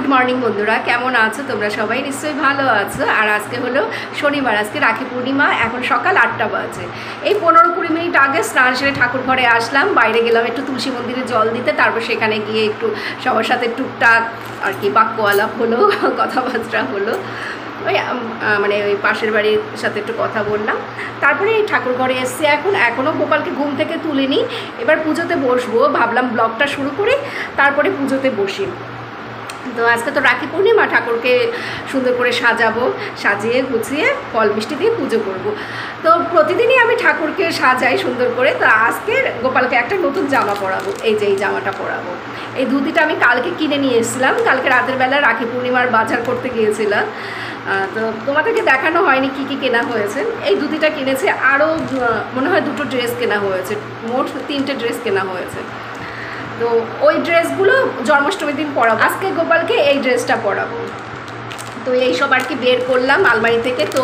Good morning বন্ধুরা, কেমন আছো তোমরা? সবাই নিশ্চয়ই ভালো আছো। আর আজকে হলো শনিবার, আজকে রাখি পূর্ণিমা। এখন সকাল 8টা বাজে। এই 15-20 মিনিট আগে স্নান সেরে ঠাকুর ঘরে আসলাম, বাইরে গেলাম একটু তুলসী মন্দিরে জল দিতে, তারপর সেখানে গিয়ে একটু সবার সাথে টুকটাক আর কি বাক্য আলাপ হলো, কথাবার্তা হলো, ওই মানে ওই পাশের বাড়ির সাথে একটু কথা বললাম। তারপরে এই ঠাকুর ঘরে এসছি। এখনও গোপালকে ঘুম থেকে তুলিনি। এবার পুজোতে বসবো, ভাবলাম ব্লগটা শুরু করি, তারপরে পুজোতে বসি। তো আজকে তো রাখি পূর্ণিমা, ঠাকুরকে সুন্দর করে সাজাবো, সাজিয়ে গুছিয়ে ফল মিষ্টি দিয়ে পুজো করব। তো প্রতিদিনই আমি ঠাকুরকে সাজাই সুন্দর করে। তো আজকে গোপালকে একটা নতুন জামা পরাবো, এই যে এই জামাটা পরাবো। এই ধুতিটা আমি কালকে কিনে নিয়ে এসেছিলাম, কালকে রাতের বেলা রাখি পূর্ণিমার বাজার করতে গিয়েছিলাম। তো তোমাদেরকে দেখানো হয়নি কী কী কেনা হয়েছে। এই ধুতিটা কিনেছি, আরও মনে হয় 2টো ড্রেস কেনা হয়েছে, মোট 3টে ড্রেস কেনা হয়েছে। তো ওই ড্রেসগুলো জন্মাষ্টমীর দিন পরাবো। আজকে গোপালকে এই ড্রেসটা পরাবো। তো এইসব আর কি বের করলাম আলমারি থেকে। তো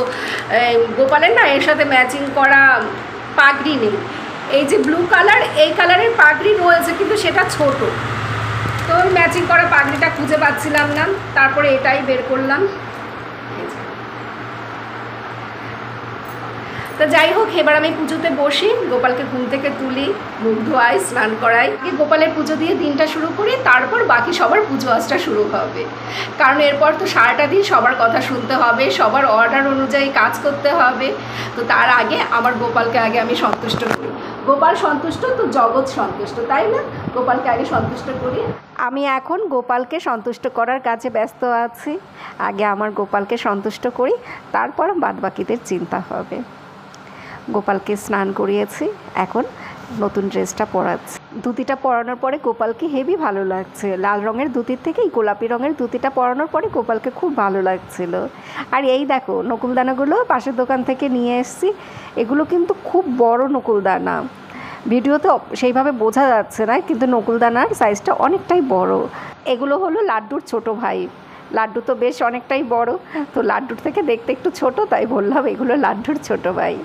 গোপালের না এর সাথে ম্যাচিং করা পাগড়ি নেই। এই যে ব্লু কালার, এই কালারের পাগড়ি রয়েছে, কিন্তু সেটা ছোট। তো ওই ম্যাচিং করা পাগড়িটা খুঁজে পাচ্ছিলাম না, তারপরে এটাই বের করলাম। তো যাই হোক, এবার আমি পুজোতে বসি, গোপালকে ঘুম থেকে তুলি, মুখ ধোয়াই, স্নান করাই, গোপালের পুজো দিয়ে দিনটা শুরু করি। তারপর বাকি সবার পুজো আজটা শুরু হবে, কারণ এরপর তো সারাটা দিন সবার কথা শুনতে হবে, সবার অর্ডার অনুযায়ী কাজ করতে হবে। তো তার আগে আমার গোপালকে আগে আমি সন্তুষ্ট করি। গোপাল সন্তুষ্ট তো জগৎ সন্তুষ্ট, তাই না? গোপালকে আগে সন্তুষ্ট করি। আমি এখন গোপালকে সন্তুষ্ট করার কাজে ব্যস্ত আছি। আগে আমার গোপালকে সন্তুষ্ট করি, তারপর বাদবাকিদের চিন্তা হবে। গোপালকে স্নান করিয়েছি, এখন নতুন ড্রেসটা পরাচ্ছি। ধুতিটা পরানোর পরে গোপালকে হেভি ভালো লাগছে। লাল রঙের ধুতির থেকে এই গোলাপি রঙের ধুতিটা পরানোর পরে গোপালকে খুব ভালো লাগছিল। আর এই দেখো নকুলদানাগুলো পাশের দোকান থেকে নিয়ে এসেছি। এগুলো কিন্তু খুব বড় নকুলদানা, ভিডিওতে সেইভাবে বোঝা যাচ্ছে না, কিন্তু নকুলদানার সাইজটা অনেকটাই বড়। এগুলো হলো লাড্ডুর ছোট ভাই। লাড্ডু তো বেশ অনেকটাই বড়, তো লাড্ডুর থেকে দেখতে একটু ছোট, তাই বললাম এগুলো লাড্ডুর ছোট ভাই।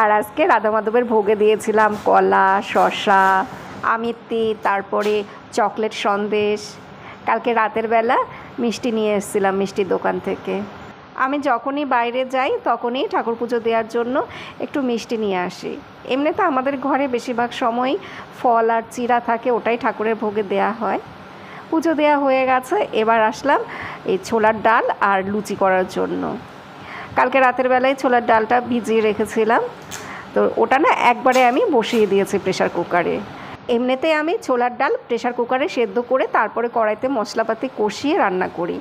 আর আজকে রাধা মাধবের ভোগে দিয়েছিলাম কলা, শসা, আমিত্তি, তারপরে চকলেট সন্দেশ। কালকে রাতের বেলা মিষ্টি নিয়ে এসেছিলাম মিষ্টির দোকান থেকে। আমি যখনই বাইরে যাই তখনই ঠাকুর পুজো দেওয়ার জন্য একটু মিষ্টি নিয়ে আসি। এমনিতে আমাদের ঘরে বেশিরভাগ সময়ই ফল আর চিড়া থাকে, ওটাই ঠাকুরের ভোগে দেয়া হয়। পুজো দেওয়া হয়ে গেছে, এবার আসলাম এই ছোলার ডাল আর লুচি করার জন্য। কালকে রাতের বেলায় ছোলার ডালটা ভিজিয়ে রেখেছিলাম, তো ওটা না একবারে আমি বসিয়ে দিয়েছি প্রেশার কুকারে। এমনিতে আমি ছোলার ডাল প্রেশার কুকারে সেদ্ধ করে তারপরে কড়াইতে মশলাপাতি কষিয়ে রান্না করি,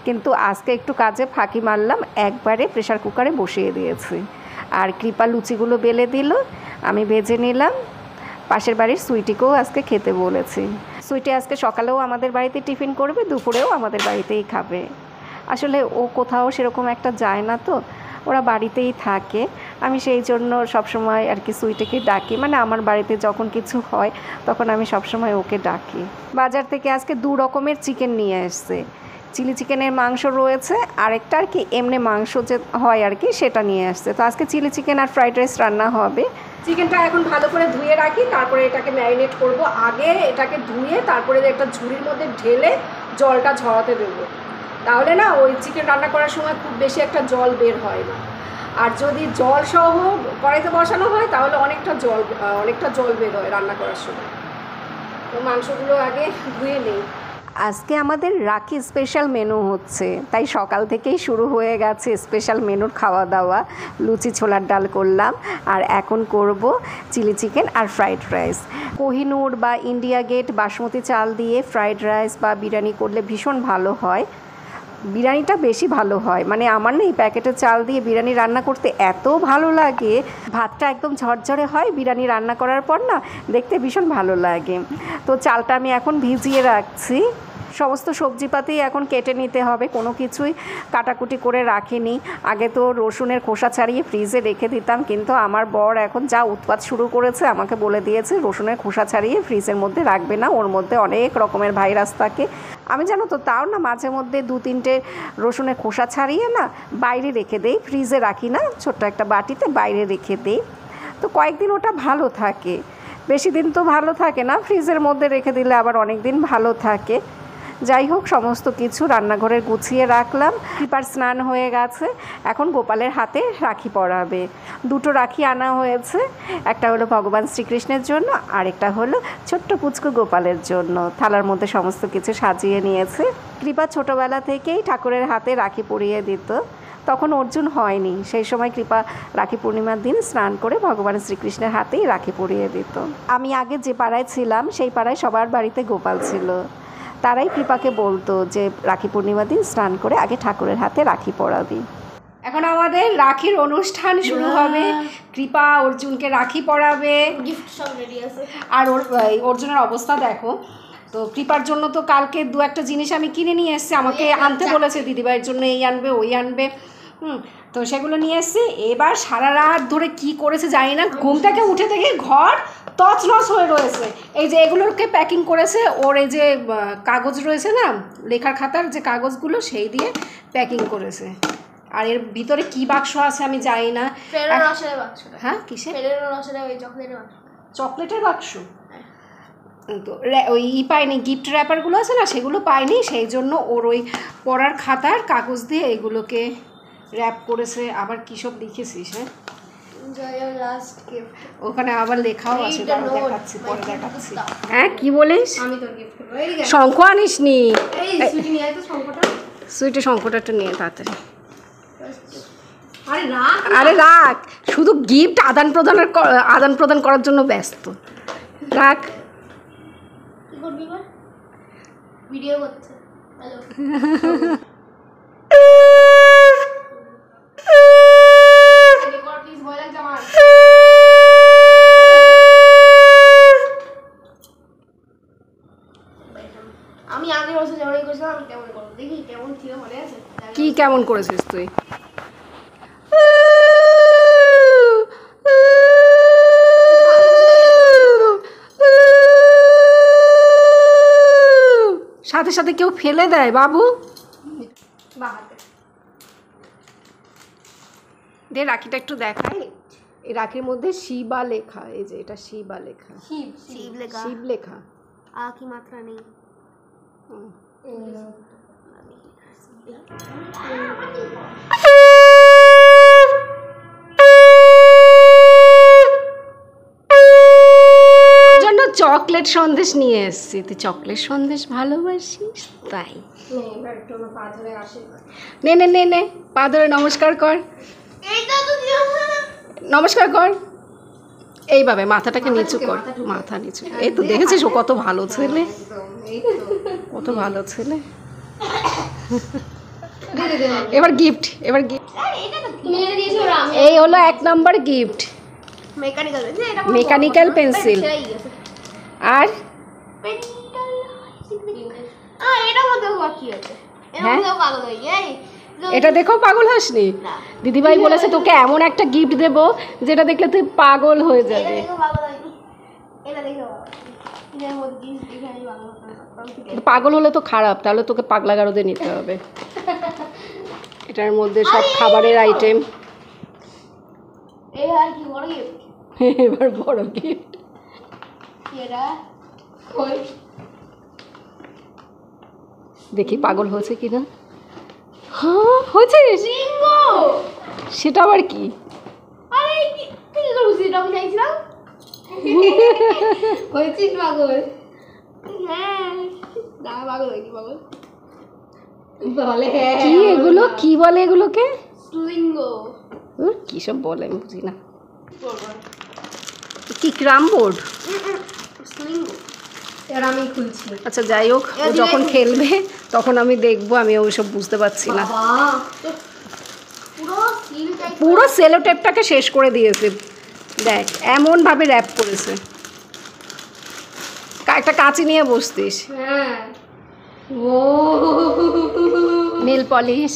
কিন্তু আজকে একটু কাজে ফাঁকি মারলাম, একবারে প্রেশার কুকারে বসিয়ে দিয়েছি। আর কৃপা লুচিগুলো বেলে দিল, আমি ভেজে নিলাম। পাশের বাড়ির সুইটিকেও আজকে খেতে বলেছি। সুইটি আজকে সকালেও আমাদের বাড়িতে টিফিন করবে, দুপুরেও আমাদের বাড়িতেই খাবে। আসলে ও কোথাও সেরকম একটা যায় না, তো ওরা বাড়িতেই থাকে। আমি সেই জন্য সবসময় আর কি সুইটিকে ডাকি, মানে আমার বাড়িতে যখন কিছু হয় তখন আমি সবসময় ওকে ডাকি। বাজার থেকে আজকে 2 রকমের চিকেন নিয়ে এসছে। চিলি চিকেনের মাংস রয়েছে, আরেকটা আর কি এমনি মাংস যে হয় আর কি সেটা নিয়ে আসছে। তো আজকে চিলি চিকেন আর ফ্রাইড রাইস রান্না হবে। চিকেনটা এখন ভালো করে ধুয়ে রাখি, তারপরে এটাকে ম্যারিনেট করব। আগে এটাকে ধুয়ে তারপরে একটা ঝুড়ির মধ্যে ঢেলে জলটা ঝরাতে দেবো, তাহলে না ওই চিকেন রান্না করার সময় খুব বেশি একটা জল বের হয় না। আর যদি জল সহ কড়াইতে বসানো হয় তাহলে অনেকটা জল বের হয় রান্না করার সময়। তো মাংসগুলো আগে ধুয়ে নেই। আজকে আমাদের রাখি স্পেশাল মেনু হচ্ছে, তাই সকাল থেকেই শুরু হয়ে গেছে স্পেশাল মেনুর খাওয়া দাওয়া। লুচি ছোলার ডাল করলাম, আর এখন করব চিলি চিকেন আর ফ্রাইড রাইস। কোহিনূর বা ইন্ডিয়া গেট বাসমতি চাল দিয়ে ফ্রাইড রাইস বা বিরিয়ানি করলে ভীষণ ভালো হয়। বিরিয়ানিটা বেশি ভালো হয়, মানে আমার না এই প্যাকেটের চাল দিয়ে বিরিয়ানি রান্না করতে এত ভালো লাগে। ভাতটা একদম ঝরঝরে হয়, বিরিয়ানি রান্না করার পর না দেখতে ভীষণ ভালো লাগে। তো চালটা আমি এখন ভিজিয়ে রাখছি। সমস্ত সবজিপাতি এখন কেটে নিতে হবে, কোনো কিছুই কাটাকুটি করে রাখিনি। আগে তো রসুনের খোসা ছাড়িয়ে ফ্রিজে রেখে দিতাম, কিন্তু আমার বর এখন যা উৎপাত শুরু করেছে, আমাকে বলে দিয়েছে রসুনের খোসা ছাড়িয়ে ফ্রিজের মধ্যে রাখবে না, ওর মধ্যে অনেক রকমের ভাইরাস থাকে। আমি জানো তো তাও না মাঝে মধ্যে 2-3টে রসুনের খোসা ছাড়িয়ে না বাইরে রেখে দেই, ফ্রিজে রাখি না, ছোট্ট একটা বাটিতে বাইরে রেখে দেই। তো কয়েকদিন ওটা ভালো থাকে, বেশি দিন তো ভালো থাকে না, ফ্রিজের মধ্যে রেখে দিলে আবার অনেক দিন ভালো থাকে। যাই হোক, সমস্ত কিছু রান্নাঘরে গুছিয়ে রাখলাম। কৃপার স্নান হয়ে গেছে, এখন গোপালের হাতে রাখি পরাবে। দুটো রাখি আনা হয়েছে, একটা হলো ভগবান শ্রীকৃষ্ণের জন্য, আরেকটা হলো ছোট্ট পুচকু গোপালের জন্য। থালার মধ্যে সমস্ত কিছু সাজিয়ে নিয়েছে। কৃপা ছোটোবেলা থেকেই ঠাকুরের হাতে রাখি পরিয়ে দিত, তখন অর্জুন হয়নি। সেই সময় কৃপা রাখি পূর্ণিমার দিন স্নান করে ভগবান শ্রীকৃষ্ণের হাতেই রাখি পরিয়ে দিত। আমি আগে যে পাড়ায় ছিলাম সেই পাড়ায় সবার বাড়িতে গোপাল ছিল, তারাই কৃপাকে বলতো যে রাখি পূর্ণিমার দিন স্নান করে আগে ঠাকুরের হাতে রাখি পরাবি। এখন আমাদের রাখির অনুষ্ঠান শুরু হবে। কৃপা অর্জুনকে রাখি পরাবে, গিফট সব রেডি আছে। আর অর্জুনের অবস্থা দেখো। তো কৃপার জন্য তো কালকে দু একটা জিনিস আমি কিনে নিয়ে এসেছি, আমাকে আনতে বলেছে দিদিভাইয়ের জন্য, এই আনবে ওই আনবে। তো সেগুলো নিয়ে এসেছি। এবার সারা রাত ধরে কি করেছে জানি না, ঘুম থেকে উঠে থেকে ঘর তছনছ হয়ে রয়েছে। এই যে এগুলোকে প্যাকিং করেছে, ওর এই যে কাগজ রয়েছে না, লেখার খাতার যে কাগজগুলো, সেই দিয়ে প্যাকিং করেছে। আর এর ভিতরে কি বাক্স আছে আমি জানি না। হ্যাঁ, কিসের? চকলেটের বাক্স। তো ওই পাইনি, গিফট র্যাপারগুলো আছে না, সেগুলো পাইনি, সেই জন্য ওর ওই পড়ার খাতার কাগজ দিয়ে এগুলোকে র্যাপ করেছে। আবার কী সব লিখেছিস? হ্যাঁ, ওখানে আবার লেখাও আছে, দেখাচ্ছি পরে দেখাচ্ছি। হ্যাঁ, কি বলিস? শঙ্খ আনিস নি? সুইটে শঙ্খটা একটু নিয়ে তাড়াতাড়ি। আরে রাখ, শুধু গিফট আদান প্রদান করার জন্য ব্যস্ত। রাখ। ভিডিও করছে। হ্যালো। প্লিজ ভয় লাগছে আমার। আমি আগের বছর যেমন করেছিলাম আমি তেমন করবো, দেখি কেমন ছিল, মনে আছে? কি কেমন করেছিস তুই? সাথে সাথে কেউ ফেলে দেয় বাবু। দে রাখিটা একটু দেখাই। এই রাখির মধ্যে শিবা লেখা, এই যে এটা শিবা লেখা, শিব লেখা। কি মাত্রা নেই। জন্য চকলেট সন্দেশ নিয়ে এসেছি। তুই চকলেট সন্দেশ ভালোবাসিস তাই। নে নে নে নে, পা ধরে নমস্কার কর, নমস্কার কর। এইভাবে মাথাটাকে নিচু কর, মাথা নিচু। এই তো দেখেছিস ও কত ভালো ছেলে, কত ভালো ছেলে। এবার গিফট, এবার গিফট। এই হলো 1 নম্বর গিফট, মেকানিক্যাল পেন্সিল। আর এটা দেখো, পাগল হসনি? দিদিভাই বলেছে তোকে এমন একটা গিফট দেব যেটা দেখলে তুই পাগল হয়ে যাবে। পাগল হলে তো খারাপ, তাহলে তোকে পাগলা গারদে নিতে হবে। এটার মধ্যে সব খাবারের আইটেম। এবার বড় গিফট। দেখি পাগল হয়েছে কিনা। হ্যাঁ হয়েছে। সেটা আবার কি? কি এগুলো, কি বলে এগুলোকে? কি সব বলে আমি বুঝি না। কি ক্রাম বোর্ড? আমি খুলছি। আচ্ছা যাই হোক, ও যখন খেলবে তখন আমি দেখবো, আমি ওইসব বুঝতে পারছি না। পুরো সেলো টেপটাকে শেষ করে দিয়েছে। দেখ এমন ভাবে র্যাপ করেছে। একটা কাঁচি নিয়ে বসতিস। ও নেল পলিশ,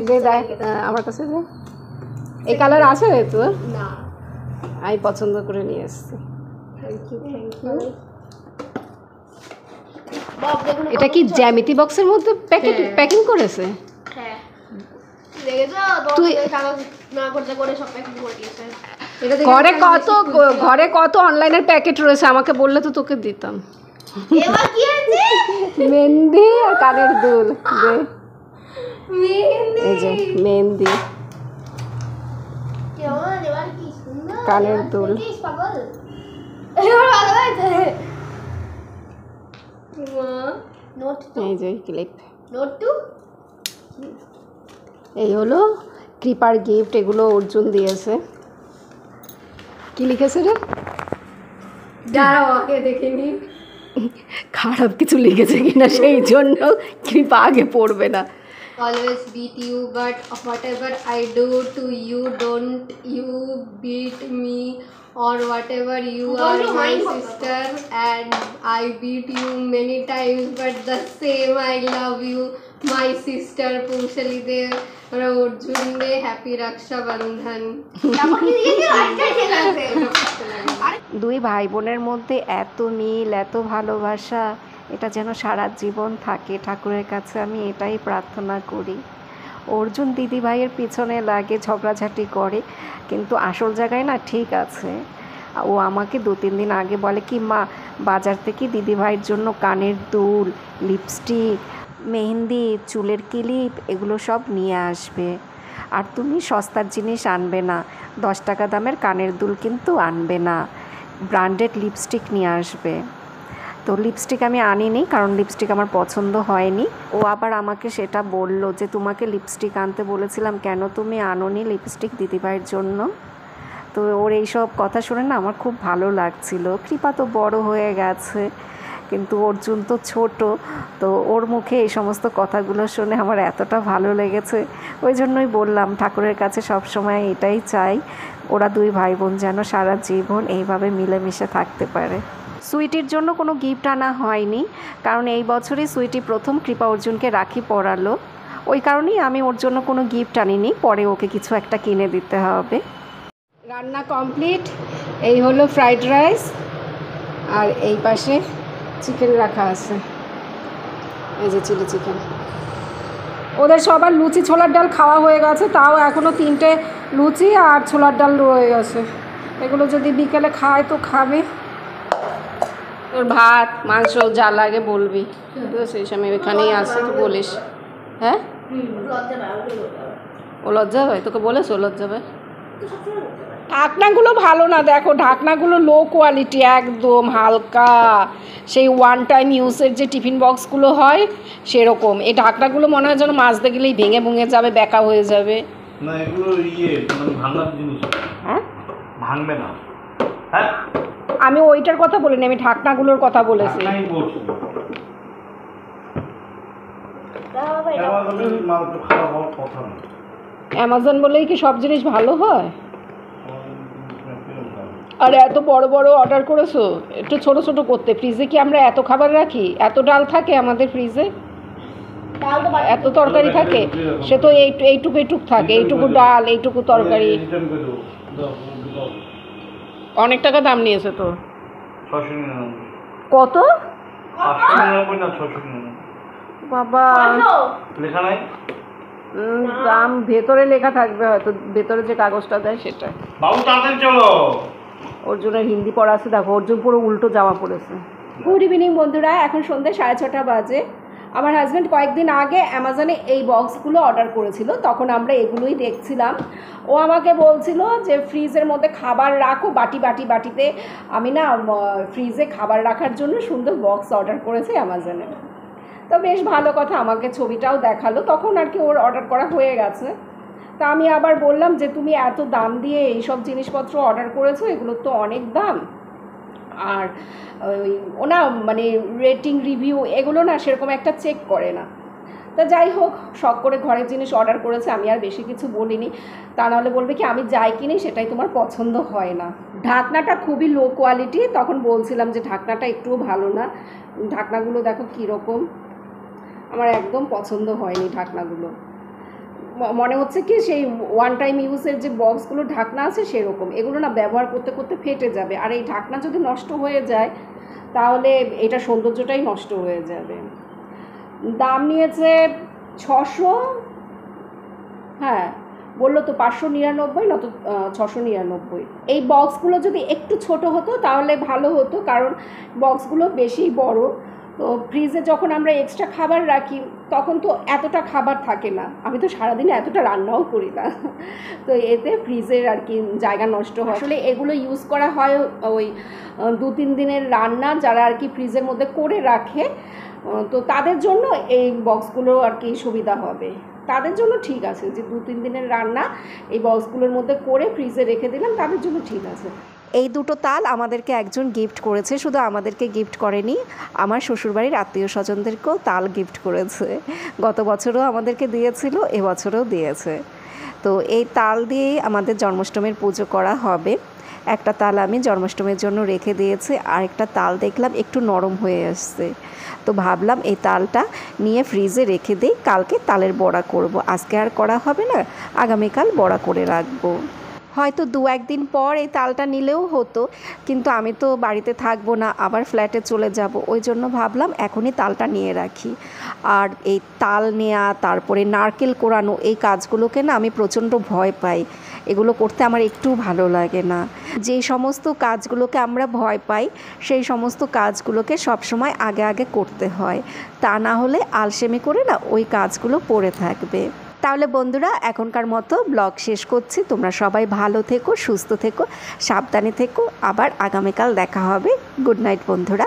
দে দেখ আমার কাছে দে। এই কালার আছে তো না, আমি পছন্দ করে নিয়ে এসেছি। এটা কি জ্যামিতি বক্সের মধ্যে প্যাকিং করেছে? হ্যাঁ, তুই ঘরে কত অনলাইনের প্যাকেট রয়েছে, আমাকে বললে তো তোকে দিতাম। এবার কি আছে? মেহেন্দি আর কানের দুল দে। মেহেন্দি। এই যে মেহেন্দি কেমন এবার কি সুন্দর। কানের এবার দুল। দেখিস পাগল। এবার ভালো হয়েছে। Note two. এই যে ক্লিপ। Note two. এই হলো কৃপার গিফট, এগুলো অর্জুন দিয়েছে। কি লিখেছে রে? দাঁড়াও আগে দেখিনি। খারাপ কিছু লিখেছে কিনা সেই জন্য কৃপা আগে পড়বে না। Always beat you, but whatever I do to you, don't you beat me, or whatever you are my sister, and I beat you many times, but the same I love you, my sister. Pushali de Arjun de happy Raksha Bandhan. দুই ভাই বোনের মধ্যে এত মিল, এত ভালোবাসা, এটা যেন সারা জীবন থাকে। ঠাকুরের কাছে আমি এটাই প্রার্থনা করি। অর্জুন দিদি ভাইয়ের পিছনে লাগে, ঝগড়াঝাটি করে, কিন্তু আসল জায়গায় না ঠিক আছে। ও আমাকে 2-3 দিন আগে বলে কি, মা বাজার থেকে দিদি ভাইয়ের জন্য কানের দুল, লিপস্টিক, মেহেন্দি, চুলের ক্লিপ এগুলো সব নিয়ে আসবে। আর তুমি সস্তার জিনিস আনবে না, 10 টাকা দামের কানের দুল কিন্তু আনবে না, ব্র্যান্ডেড লিপস্টিক নিয়ে আসবে। তো লিপস্টিক আমি আনিনি, কারণ লিপস্টিক আমার পছন্দ হয়নি। ও আবার আমাকে সেটা বলল যে তোমাকে লিপস্টিক আনতে বলেছিলাম, কেন তুমি আনোনি লিপস্টিক দিদিভাইয়ের জন্য? তো ওর এইসব কথা শুনে না আমার খুব ভালো লাগছিল। কৃপা তো বড় হয়ে গেছে, কিন্তু অর্জুন তো ছোট, তো ওর মুখে এই সমস্ত কথাগুলো শুনে আমার এতটা ভালো লেগেছে। ওই জন্যই বললাম, ঠাকুরের কাছে সবসময় এটাই চাই, ওরা দুই ভাই বোন যেন সারা জীবন এইভাবে মিলেমিশে থাকতে পারে। সুইটির জন্য কোনো গিফট আনা হয়নি, কারণ এই বছরই সুইটি প্রথম কৃপা অর্জুনকে রাখি পরালো। ওই কারণেই আমি ওর জন্য কোনো গিফট আনিনি, পরে ওকে কিছু একটা কিনে দিতে হবে। রান্না কমপ্লিট। এই হলো ফ্রাইড রাইস, আর এই পাশে চিকেন রাখা আছে। এই যে চিলি চিকেন। ওদের সবার লুচি ছোলার ডাল খাওয়া হয়ে গেছে, তাও এখনও 3টে লুচি আর ছোলার ডাল রয়ে গেছে। এগুলো যদি বিকেলে খায় তো খাবে। তোর ভাত মাংস যা লাগে বলবি, তো সেই সময় এখানেই আসে, তুই বলিস। হ্যাঁ, ও লজ্জা হয়? তোকে বলেছে ও লজ্জা হয়? ঢাকনাগুলো ভালো না, দেখো ঢাকনাগুলো লো কোয়ালিটি, একদম হালকা, সেই ওয়ান টাইম ইউজের যে টিফিন বক্সগুলো হয় সেরকম। এই ঢাকনাগুলো মনে হয় যেন মাজতে গেলেই ভেঙে ভেঙে যাবে, বেঁকা হয়ে যাবে। না এগুলো মানে ভাঙার জিনিস। হ্যাঁ, ভাঙবে না। হ্যাঁ, আমি ওইটার কথা বলিনি, আমি ঢাকনাগুলোর কথা বলেছি। নাই বলছি। মাল তো খারাপ হওয়ার কথা না। অ্যামাজন বলেই কি সব জিনিস ভালো হয়? আর এত বড় বড় অর্ডার করেছো, একটু ছোট ছোট করতে। ফ্রিজে কি আমরা এত খাবার রাখি? এত ডাল থাকে আমাদের ফ্রিজে, এত তরকারি থাকে, সে তো এইটুকু এইটুকু থাকে, এইটুকু ডাল, এইটুকু তরকারি। অনেক টাকা দাম নিয়েছে তো। 699। কত? 599 না 699। বাবা, লেখা নাই? দাম ভেতরে লেখা থাকবে হয়তো, ভেতরে যে কাগজটা দেয় সেটা। বাবু তাড়াতাড়ি চলো। অর্জুনের হিন্দি পড়া আছে, দেখো অর্জুন পুরো উল্টো জামা পড়েছে। গুড ইভিনিং বন্ধুরা, এখন সন্ধ্যে 6:30 বাজে। আমার হাজব্যান্ড কয়েকদিন আগে অ্যামাজনে এই বক্সগুলো অর্ডার করেছিল, তখন আমরা এগুলোই দেখছিলাম। ও আমাকে বলছিল যে ফ্রিজের মধ্যে খাবার রাখো, বাটিতে। আমি না ফ্রিজে খাবার রাখার জন্য সুন্দর বক্স অর্ডার করেছি অ্যামাজনে। তো বেশ ভালো কথা, আমাকে ছবিটাও দেখালো, তখন আর কি ওর অর্ডার করা হয়ে গেছে। তা আমি আবার বললাম যে তুমি এত দাম দিয়ে এইসব জিনিসপত্র অর্ডার করেছো, এগুলোর তো অনেক দাম। আর ওই ওনা মানে রেটিং রিভিউ এগুলো না সেরকম একটা চেক করে না। তা যাই হোক, শখ করে ঘরের জিনিস অর্ডার করেছে, আমি আর বেশি কিছু বলিনি, তা নাহলে বলবে কি আমি যাই কিনি সেটাই তোমার পছন্দ হয় না। ঢাকনাটা খুবই লো কোয়ালিটি, তখন বলছিলাম যে ঢাকনাটা একটুও ভালো না। ঢাকনাগুলো দেখো কীরকম, আমার একদম পছন্দ হয়নি ঢাকনাগুলো। মনে হচ্ছে কি সেই ওয়ান টাইম ইউজের যে বক্সগুলো ঢাকনা আছে সেরকম, এগুলো না ব্যবহার করতে করতে ফেটে যাবে। আর এই ঢাকনা যদি নষ্ট হয়ে যায় তাহলে এটা সৌন্দর্যটাই নষ্ট হয়ে যাবে। দাম নিয়েছে 600, হ্যাঁ বললো তো 599 না তো 699। এই বক্সগুলো যদি একটু ছোট হতো তাহলে ভালো হতো, কারণ বক্সগুলো বেশি বড়। তো ফ্রিজে যখন আমরা এক্সট্রা খাবার রাখি তখন তো এতটা খাবার থাকে না, আমি তো সারাদিনে এতটা রান্নাও করি না, তো এতে ফ্রিজের আর কি জায়গা নষ্ট হয়। আসলে এগুলো ইউজ করা হয় ওই 2-3 দিনের রান্না যারা আর কি ফ্রিজের মধ্যে করে রাখে, তো তাদের জন্য এই বক্সগুলো আর কি সুবিধা হবে। তাদের জন্য ঠিক আছে যে 2-3 দিনের রান্না এই বক্সগুলোর মধ্যে করে ফ্রিজে রেখে দিলাম, তাদের জন্য ঠিক আছে। এই দুটো তাল আমাদেরকে একজন গিফট করেছে, শুধু আমাদেরকে গিফট করেনি, আমার শ্বশুরবাড়ির আত্মীয় স্বজনদেরকেও তাল গিফট করেছে। গত বছরও আমাদেরকে দিয়েছিল, এবছরও দিয়েছে। তো এই তাল দিয়েই আমাদের জন্মাষ্টমীর পুজো করা হবে। একটা তাল আমি জন্মাষ্টমীর জন্য রেখে দিয়েছি, আর একটা তাল দেখলাম একটু নরম হয়ে আসছে, তো ভাবলাম এই তালটা নিয়ে ফ্রিজে রেখে দিই, কালকে তালের বড়া করব। আজকে আর করা হবে না, আগামীকাল বড়া করে রাখবো। হয়তো 2-1 দিন পর এই তালটা নিলেও হতো, কিন্তু আমি তো বাড়িতে থাকবো না, আবার ফ্ল্যাটে চলে যাব, ওই জন্য ভাবলাম এখনই তালটা নিয়ে রাখি। আর এই তাল নেওয়া, তারপরে নারকেল কোড়ানো, এই কাজগুলোকে না আমি প্রচণ্ড ভয় পাই, এগুলো করতে আমার একটু ভালো লাগে না। যে সমস্ত কাজগুলোকে আমরা ভয় পাই সেই সমস্ত কাজগুলোকে সবসময় আগে আগে করতে হয়, তা না হলে আলসেমি করে না ওই কাজগুলো পড়ে থাকবে। তাহলে বন্ধুরা এখনকার মতো ব্লগ শেষ করছি, তোমরা সবাই ভালো থেকো, সুস্থ থেকো, সাবধানে থেকো, আবার আগামীকাল দেখা হবে। গুড নাইট বন্ধুরা।